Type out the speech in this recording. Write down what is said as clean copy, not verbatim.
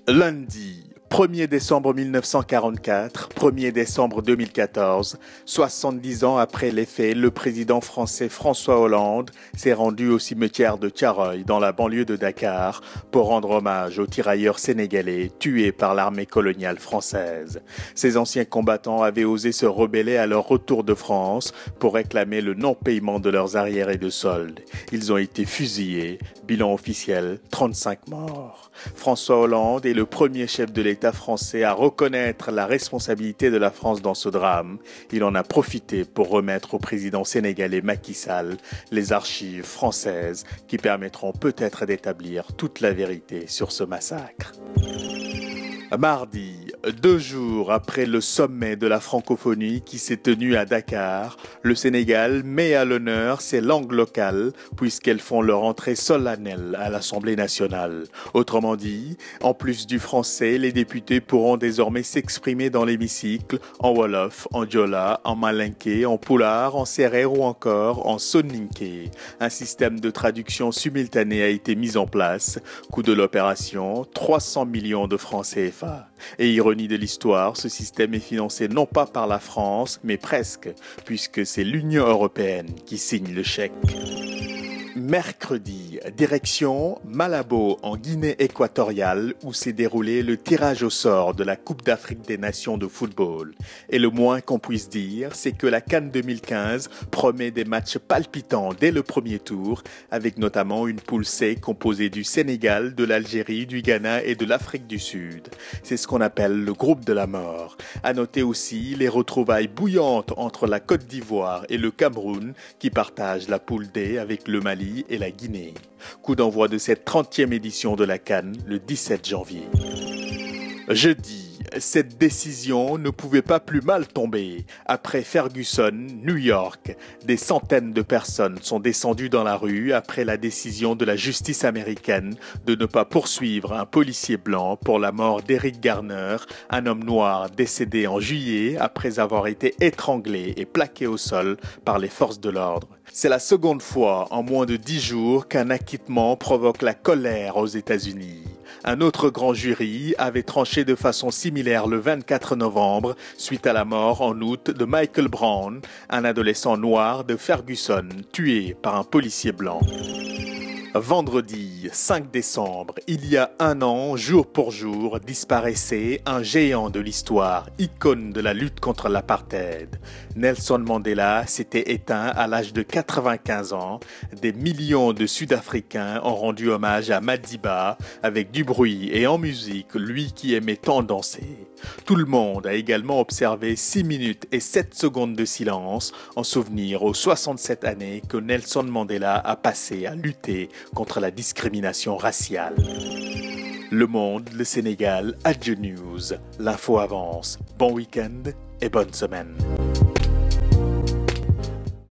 Lundi 1er décembre 1944, 1er décembre 2014, 70 ans après les faits, le président français François Hollande s'est rendu au cimetière de Thiaroye, dans la banlieue de Dakar, pour rendre hommage aux tirailleurs sénégalais tués par l'armée coloniale française. Ces anciens combattants avaient osé se rebeller à leur retour de France pour réclamer le non-paiement de leurs arriérés de solde. Ils ont été fusillés, bilan officiel, 35 morts. François Hollande est le premier chef de l'État français à reconnaître la responsabilité de la France dans ce drame. Il en a profité pour remettre au président sénégalais Macky Sall les archives françaises qui permettront peut-être d'établir toute la vérité sur ce massacre. Mardi, 2 jours après le sommet de la francophonie qui s'est tenu à Dakar, le Sénégal met à l'honneur ses langues locales puisqu'elles font leur entrée solennelle à l'Assemblée nationale. Autrement dit, en plus du français, les députés pourront désormais s'exprimer dans l'hémicycle en wolof, en diola, en malinké, en pulaar, en sérère ou encore en soninké. Un système de traduction simultanée a été mis en place. Coût de l'opération, 300 millions de francs CFA. Et ironie de l'histoire, ce système est financé non pas par la France, mais presque, puisque c'est l'Union européenne qui signe le chèque. Mercredi, direction Malabo en Guinée équatoriale où s'est déroulé le tirage au sort de la Coupe d'Afrique des Nations de football. Et le moins qu'on puisse dire, c'est que la CAN 2015 promet des matchs palpitants dès le premier tour, avec notamment une poule C composée du Sénégal, de l'Algérie, du Ghana et de l'Afrique du Sud. C'est ce qu'on appelle le groupe de la mort. À noter aussi les retrouvailles bouillantes entre la Côte d'Ivoire et le Cameroun qui partagent la poule D avec le Mali et la Guinée. Coup d'envoi de cette 30e édition de la CAN le 17 janvier. Jeudi, cette décision ne pouvait pas plus mal tomber. Après Ferguson, New York, des centaines de personnes sont descendues dans la rue après la décision de la justice américaine de ne pas poursuivre un policier blanc pour la mort d'Eric Garner, un homme noir décédé en juillet après avoir été étranglé et plaqué au sol par les forces de l'ordre. C'est la seconde fois en moins de 10 jours qu'un acquittement provoque la colère aux États-Unis. Un autre grand jury avait tranché de façon similaire le 24 novembre suite à la mort en août de Michael Brown, un adolescent noir de Ferguson tué par un policier blanc. Vendredi 5 décembre, il y a un an, jour pour jour, disparaissait un géant de l'histoire, icône de la lutte contre l'apartheid. Nelson Mandela s'était éteint à l'âge de 95 ans. Des millions de Sud-Africains ont rendu hommage à Madiba avec du bruit et en musique, lui qui aimait tant danser. Tout le monde a également observé 6 minutes et 7 secondes de silence en souvenir aux 67 années que Nelson Mandela a passé à lutter contre la discrimination raciale. Le Monde, le Sénégal, Adjo News. L'info avance. Bon week-end et bonne semaine.